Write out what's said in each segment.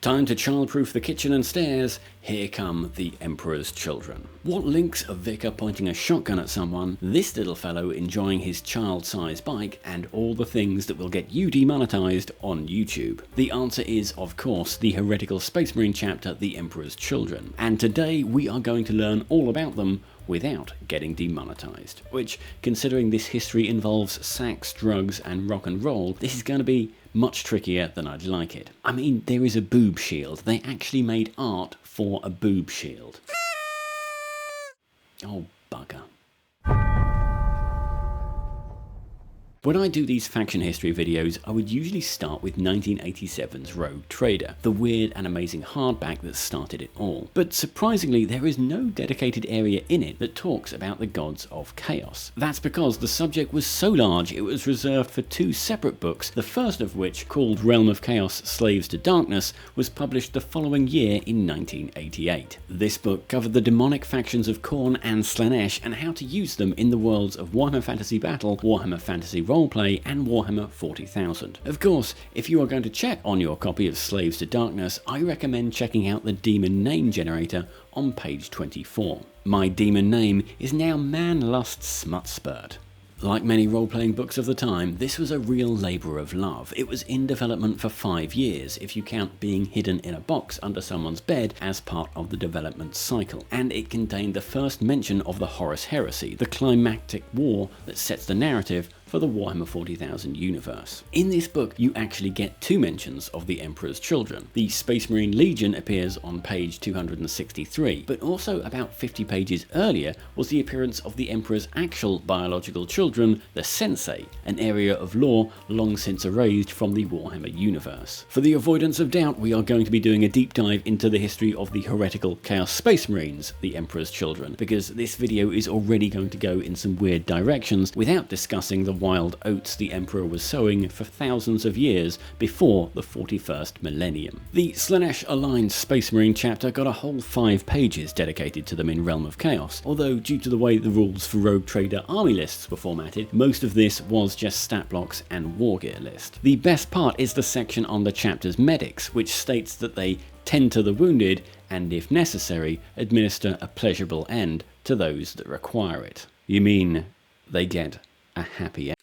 Time to childproof the kitchen and stairs. Here come the Emperor's Children. What links a vicar pointing a shotgun at someone, this little fellow enjoying his child-sized bike, and all the things that will get you demonetized on YouTube? The answer is, of course, the heretical Space Marine chapter, The Emperor's Children. And today we are going to learn all about them without getting demonetized. Which, considering this history involves sex, drugs, and rock and roll, this is going to be much trickier than I'd like it. I mean, there is a boob shield. They actually made art for a boob shield. Oh, bugger. When I do these faction history videos, I would usually start with 1987's Rogue Trader, the weird and amazing hardback that started it all. But surprisingly, there is no dedicated area in it that talks about the gods of chaos. That's because the subject was so large it was reserved for two separate books, the first of which, called Realm of Chaos Slaves to Darkness, was published the following year in 1988. This book covered the demonic factions of Khorne and Slaanesh and how to use them in the worlds of Warhammer Fantasy Battle, Warhammer Fantasy Roleplay, and Warhammer 40,000. Of course, if you are going to check on your copy of Slaves to Darkness, I recommend checking out the demon name generator on page 24. My demon name is now Manlust Smutspurt. Like many role-playing books of the time, this was a real labour of love. It was in development for 5 years, if you count being hidden in a box under someone's bed as part of the development cycle. And it contained the first mention of the Horus Heresy, the climactic war that sets the narrative for the Warhammer 40,000 universe. In this book, you actually get two mentions of the Emperor's Children. The Space Marine Legion appears on page 263, but also about 50 pages earlier was the appearance of the Emperor's actual biological children, the Sensei, an area of lore long since erased from the Warhammer universe. For the avoidance of doubt, we are going to be doing a deep dive into the history of the heretical Chaos Space Marines, the Emperor's Children, because this video is already going to go in some weird directions without discussing the wild oats the Emperor was sowing for thousands of years before the 41st millennium. The Slaanesh aligned Space Marine chapter got a whole 5 pages dedicated to them in Realm of Chaos, although due to the way the rules for Rogue Trader army lists were formatted, most of this was just stat blocks and war gear list. The best part is the section on the chapter's medics, which states that they tend to the wounded and, if necessary, administer a pleasurable end to those that require it. You mean they get a happy end?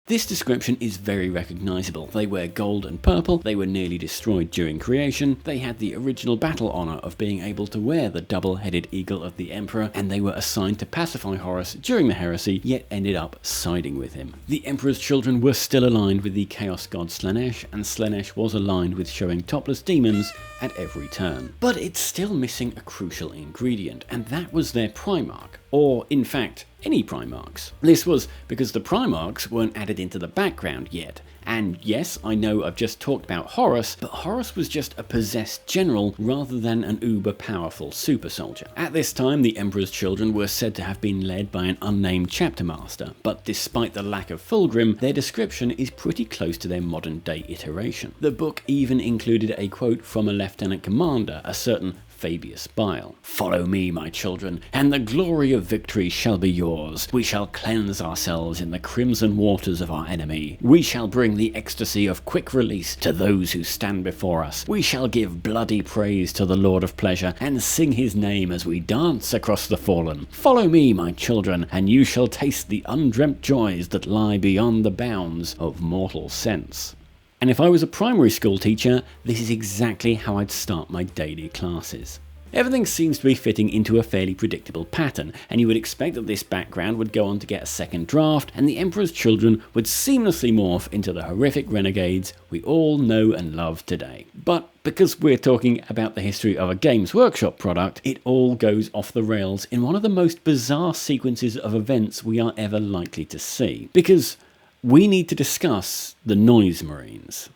This description is very recognisable. They wear gold and purple, they were nearly destroyed during creation, they had the original battle honour of being able to wear the double-headed eagle of the Emperor, and they were assigned to pacify Horus during the heresy, yet ended up siding with him. The Emperor's Children were still aligned with the Chaos god Slaanesh, and Slaanesh was aligned with showing topless demons at every turn. But it's still missing a crucial ingredient, and that was their Primarch. Or, in fact, any Primarchs. This was because the Primarchs weren't added into the background yet. And yes, I know I've just talked about Horus, but Horus was just a possessed general rather than an uber-powerful super soldier. At this time, the Emperor's Children were said to have been led by an unnamed chapter master, but despite the lack of fulgrim, their description is pretty close to their modern-day iteration. The book even included a quote from a lieutenant commander, a certain Fabius Bile. "Follow me, my children, and the glory of victory shall be yours. We shall cleanse ourselves in the crimson waters of our enemy. We shall bring the ecstasy of quick release to those who stand before us. We shall give bloody praise to the Lord of Pleasure, and sing his name as we dance across the fallen. Follow me, my children, and you shall taste the undreamt joys that lie beyond the bounds of mortal sense." And if I was a primary school teacher, this is exactly how I'd start my daily classes. Everything seems to be fitting into a fairly predictable pattern, and you would expect that this background would go on to get a second draft, and the Emperor's Children would seamlessly morph into the horrific renegades we all know and love today. But because we're talking about the history of a Games Workshop product, it all goes off the rails in one of the most bizarre sequences of events we are ever likely to see. Because we need to discuss the Noise Marines.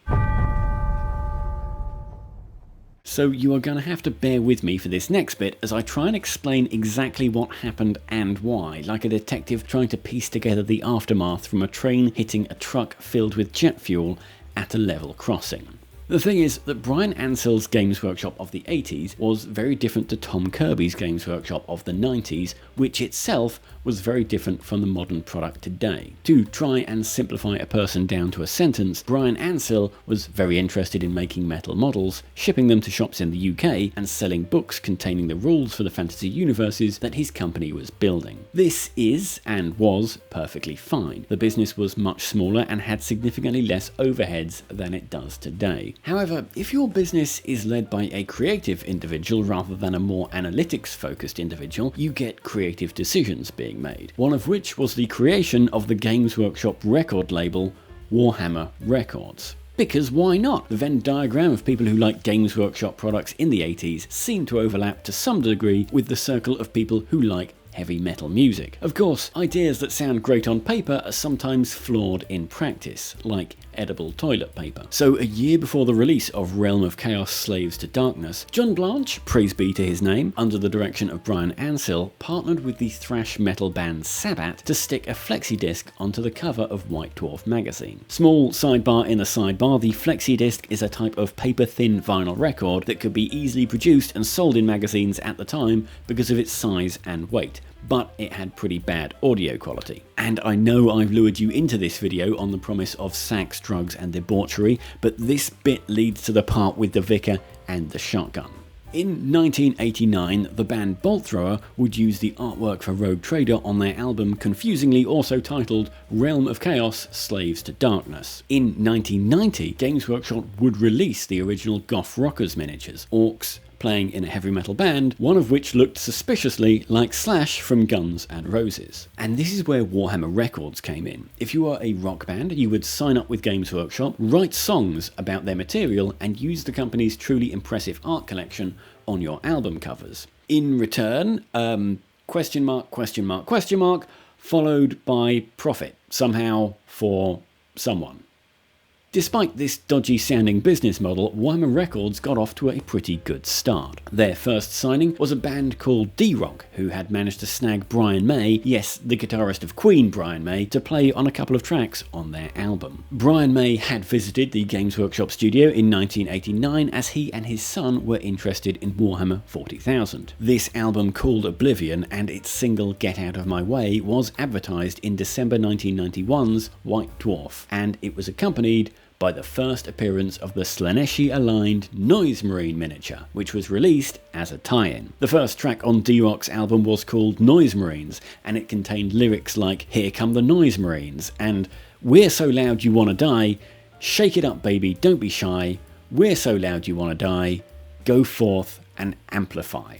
So you are going to have to bear with me for this next bit as I try and explain exactly what happened and why, like a detective trying to piece together the aftermath from a train hitting a truck filled with jet fuel at a level crossing. The thing is that Brian Ansell's Games Workshop of the 80s was very different to Tom Kirby's Games Workshop of the 90s, which itself was very different from the modern product today. To try and simplify a person down to a sentence, Brian Ansell was very interested in making metal models, shipping them to shops in the UK, and selling books containing the rules for the fantasy universes that his company was building. This is, and was, perfectly fine. The business was much smaller and had significantly less overheads than it does today. However, if your business is led by a creative individual rather than a more analytics-focused individual, you get creative decisions being made, one of which was the creation of the Games Workshop record label Warhammer Records. Because why not? The Venn diagram of people who like Games Workshop products in the 80s seemed to overlap to some degree with the circle of people who like heavy metal music. Of course, ideas that sound great on paper are sometimes flawed in practice, like edible toilet paper. So a year before the release of Realm of Chaos Slaves to Darkness, John Blanche, praise be to his name, under the direction of Brian Ansell, partnered with the thrash metal band Sabbath to stick a flexi disc onto the cover of White Dwarf magazine. Small sidebar in the sidebar, the flexi disc is a type of paper-thin vinyl record that could be easily produced and sold in magazines at the time because of its size and weight, but it had pretty bad audio quality. And I know I've lured you into this video on the promise of sex, drugs and debauchery, but this bit leads to the part with the vicar and the shotgun. In 1989, the band Bolt Thrower would use the artwork for Rogue Trader on their album, confusingly also titled Realm of Chaos Slaves to Darkness. In 1990, Games Workshop would release the original Goth Rockers miniatures, orcs playing in a heavy metal band, one of which looked suspiciously like Slash from Guns N' Roses. And this is where Warhammer Records came in. If you were a rock band, you would sign up with Games Workshop, write songs about their material, and use the company's truly impressive art collection on your album covers. In return, question mark, followed by profit, somehow, for someone. Despite this dodgy sounding business model, Warhammer Records got off to a pretty good start. Their first signing was a band called D-Rock, who had managed to snag Brian May, yes, the guitarist of Queen Brian May, to play on a couple of tracks on their album. Brian May had visited the Games Workshop studio in 1989 as he and his son were interested in Warhammer 40,000. This album, called Oblivion, and its single Get Out of My Way was advertised in December 1991's White Dwarf, and it was accompanied by the first appearance of the Slaanesh-aligned Noise Marine miniature, which was released as a tie-in. The first track on D-Rock's album was called Noise Marines, and it contained lyrics like "Here Come the Noise Marines" and "We're so loud you wanna die, shake it up baby, don't be shy, we're so loud you wanna die, go forth and amplify."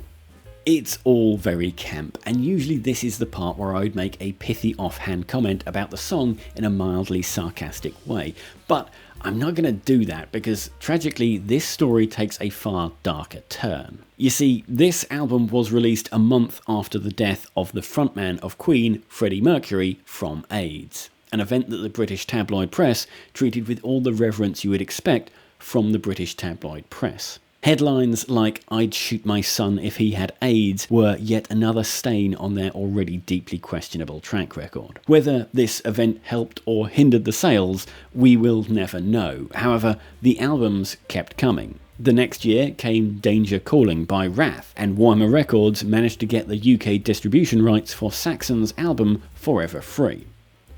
It's all very camp, and usually this is the part where I would make a pithy offhand comment about the song in a mildly sarcastic way, but I'm not going to do that because, tragically, this story takes a far darker turn. You see, this album was released a month after the death of the frontman of Queen, Freddie Mercury, from AIDS, an event that the British tabloid press treated with all the reverence you would expect from the British tabloid press. Headlines like "I'd shoot my son if he had AIDS" were yet another stain on their already deeply questionable track record. Whether this event helped or hindered the sales, we will never know. However, the albums kept coming. The next year came Danger Calling by Wrath, and Warhammer Records managed to get the UK distribution rights for Saxon's album Forever Free.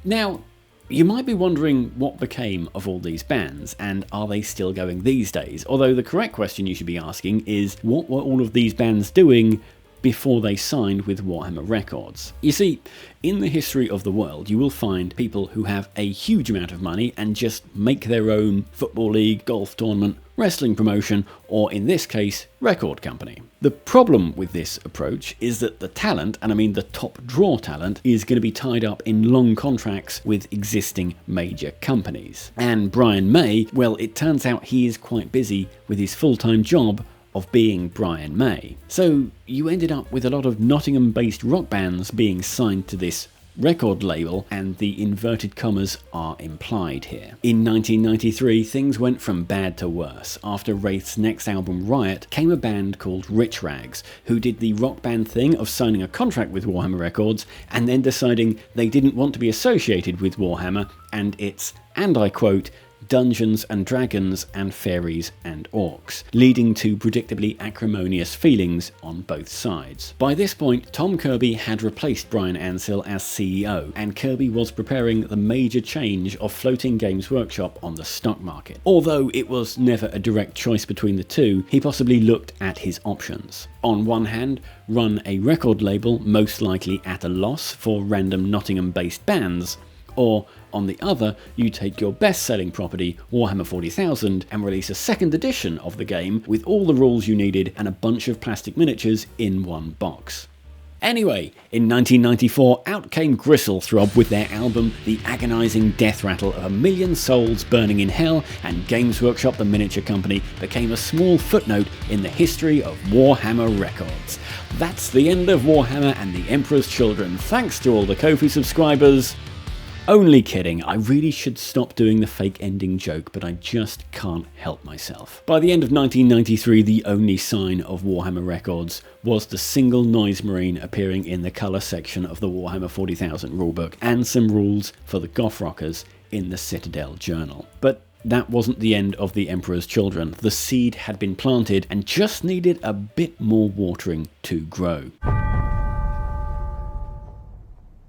Now, you might be wondering what became of all these bands, and are they still going these days? Although the correct question you should be asking is, what were all of these bands doing before they signed with Warhammer Records? You see, in the history of the world, you will find people who have a huge amount of money and just make their own football league, golf tournament, wrestling promotion, or in this case, record company. The problem with this approach is that the talent, and I mean the top draw talent, is going to be tied up in long contracts with existing major companies. And Brian May, well, it turns out he is quite busy with his full-time job of being Brian May. So you ended up with a lot of Nottingham-based rock bands being signed to this record label, and the inverted commas are implied here. In 1993, things went from bad to worse. After Wraith's next album, Riot, came a band called Rich Rags, who did the rock band thing of signing a contract with Warhammer Records and then deciding they didn't want to be associated with Warhammer and its, and I quote, Dungeons and Dragons, and Fairies and Orcs, leading to predictably acrimonious feelings on both sides. By this point, Tom Kirby had replaced Brian Ansell as CEO, and Kirby was preparing the major change of floating Games Workshop on the stock market. Although it was never a direct choice between the two, he possibly looked at his options. On one hand, run a record label, most likely at a loss, for random Nottingham-based bands, or on the other, you take your best-selling property, Warhammer 40,000, and release a second edition of the game with all the rules you needed and a bunch of plastic miniatures in one box. Anyway, in 1994, out came Gristlethrob with their album The Agonizing Death Rattle of a Million Souls Burning in Hell, and Games Workshop, the miniature company, became a small footnote in the history of Warhammer Records. That's the end of Warhammer and the Emperor's Children. Thanks to all the Ko-fi subscribers. Only kidding, I really should stop doing the fake ending joke, but I just can't help myself. By the end of 1993, the only sign of Warhammer Records was the single Noise Marine appearing in the colour section of the Warhammer 40,000 rulebook, and some rules for the Goth Rockers in the Citadel Journal. But that wasn't the end of the Emperor's Children. The seed had been planted and just needed a bit more watering to grow.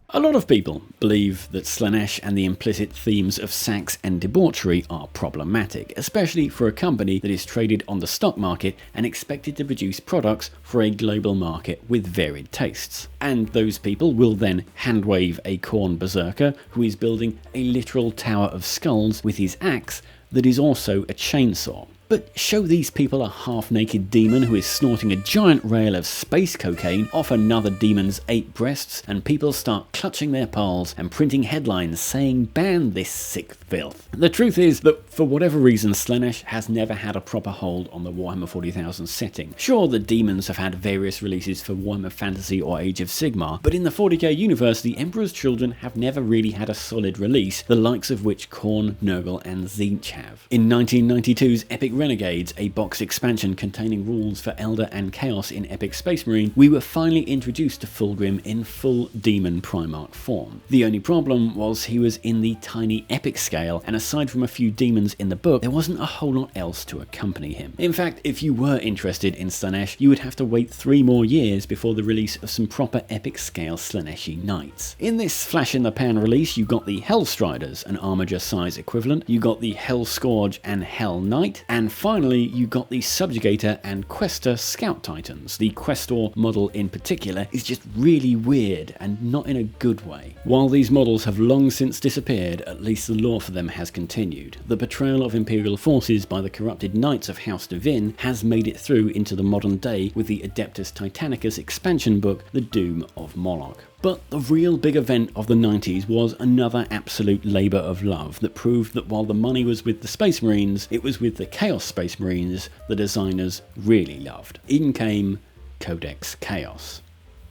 A lot of people believe that Slaanesh and the implicit themes of sex and debauchery are problematic, especially for a company that is traded on the stock market and expected to produce products for a global market with varied tastes. And those people will then handwave a Khorne berserker who is building a literal tower of skulls with his axe that is also a chainsaw. But show these people a half-naked demon who is snorting a giant rail of space cocaine off another demon's 8 breasts, and people start clutching their pearls and printing headlines saying ban this sick filth. The truth is that for whatever reason, Slaanesh has never had a proper hold on the Warhammer 40,000 setting. Sure, the demons have had various releases for Warhammer Fantasy or Age of Sigmar, but in the 40k universe, the Emperor's Children have never really had a solid release, the likes of which Khorne, Nurgle and Tzeentch have. In 1992's Epic Renegades, a boxed expansion containing rules for Elder and Chaos in Epic Space Marine, we were finally introduced to Fulgrim in full demon Primarch form. The only problem was he was in the tiny epic scale, and aside from a few demons in the book, there wasn't a whole lot else to accompany him. In fact, if you were interested in Slaanesh, you would have to wait 3 more years before the release of some proper epic scale Slaaneshi knights. In this flash-in-the-pan release, you got the Hellstriders, an Armiger size equivalent, you got the Hell Scourge and Hell Knight, and finally you got the Subjugator and Questor Scout Titans. The Questor model in particular is just really weird, and not in a good way. While these models have long since disappeared, at least the lore for them has continued. The betrayal of Imperial forces by the corrupted Knights of House Devin has made it through into the modern day with the Adeptus Titanicus expansion book, The Doom of Moloch. But the real big event of the 90s was another absolute labour of love that proved that while the money was with the Space Marines, it was with the Chaos Space Marines the designers really loved. In came Codex Chaos.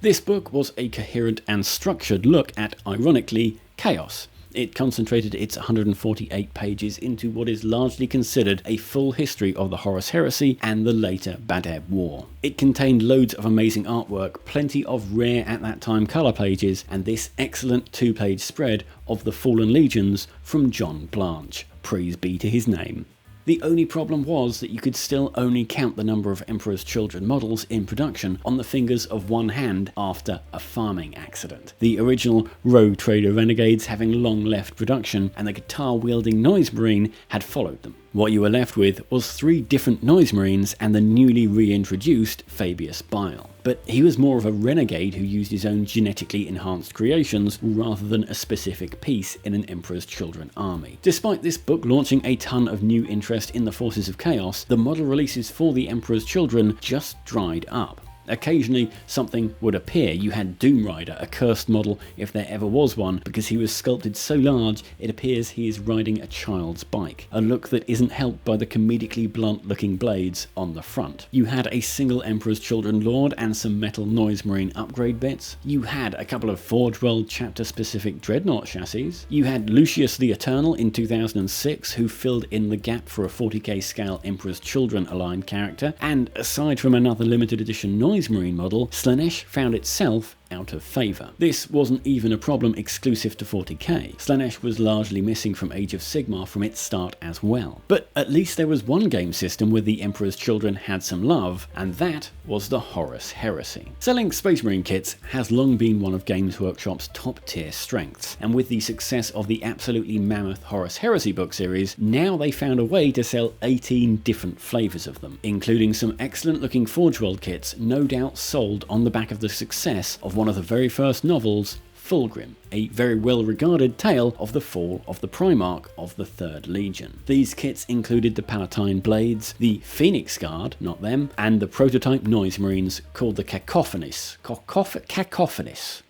This book was a coherent and structured look at, ironically, chaos. It concentrated its 148 pages into what is largely considered a full history of the Horus Heresy and the later Badab War. It contained loads of amazing artwork, plenty of rare at that time colour pages, and this excellent 2-page spread of the Fallen Legions from John Blanche. Praise be to his name. The only problem was that you could still only count the number of Emperor's Children models in production on the fingers of one hand after a farming accident. The original Rogue Trader Renegades having long left production, and the guitar-wielding Noise Marine had followed them. What you were left with was 3 different Noise Marines and the newly reintroduced Fabius Bile. But he was more of a renegade who used his own genetically enhanced creations rather than a specific piece in an Emperor's Children army. Despite this book launching a ton of new interest in the forces of chaos, the model releases for the Emperor's Children just dried up. Occasionally something would appear. You had Doom Rider, a cursed model if there ever was one, because he was sculpted so large it appears he is riding a child's bike, a look that isn't helped by the comedically blunt looking blades on the front. You had a single Emperor's Children Lord and some metal Noise Marine upgrade bits. You had a couple of Forge World chapter specific Dreadnought chassis. You had Lucius the Eternal in 2006 who filled in the gap for a 40k scale Emperor's Children aligned character, and aside from another limited edition Noise Marine model, Slaanesh found itself out of favour. This wasn't even a problem exclusive to 40k. Slaanesh was largely missing from Age of Sigmar from its start as well. But at least there was one game system where the Emperor's Children had some love, and that was the Horus Heresy. Selling Space Marine kits has long been one of Games Workshop's top tier strengths, and with the success of the absolutely mammoth Horus Heresy book series, now they found a way to sell 18 different flavours of them, including some excellent looking Forge World kits, no doubt sold on the back of the success of one of the very first novels, Fulgrim, a very well regarded tale of the fall of the Primarch of the Third Legion. These kits included the Palatine Blades, the Phoenix Guard, not them, and the prototype Noise Marines called the Cacophonies. Cacophonies.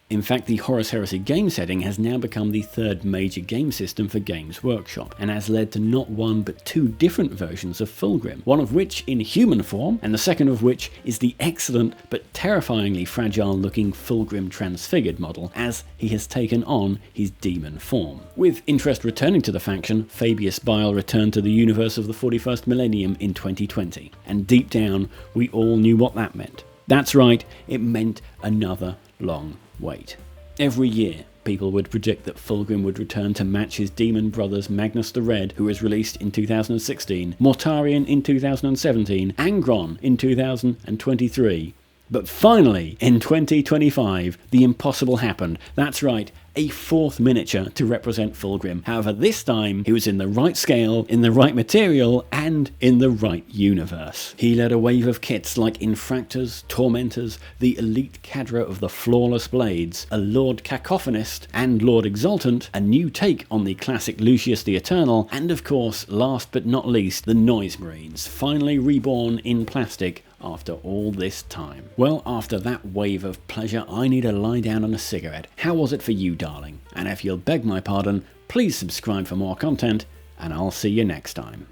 In fact, the Horus Heresy game setting has now become the third major game system for Games Workshop, and has led to not one but two different versions of Fulgrim, one of which in human form, and the second of which is the excellent but terrifyingly fragile looking Fulgrim Transfigured model, as he has taken on his demon form. With interest returning to the faction, Fabius Bile returned to the universe of the 41st millennium in 2020, and deep down we all knew what that meant. That's right, it meant another long wait. Every year, people would predict that Fulgrim would return to match his demon brothers Magnus the Red, who was released in 2016, Mortarion in 2017, Angron in 2023. But finally, in 2025, the impossible happened. That's right, a fourth miniature to represent Fulgrim. However, this time, he was in the right scale, in the right material, and in the right universe. He led a wave of kits like Infractors, Tormentors, the elite cadre of the Flawless Blades, a Lord Cacophonist and Lord Exultant, a new take on the classic Lucius the Eternal, and of course, last but not least, the Noise Marines, finally reborn in plastic after all this time. Well, after that wave of pleasure, I need to lie down on a cigarette. How was it for you, darling? And if you'll beg my pardon, please subscribe for more content, and I'll see you next time.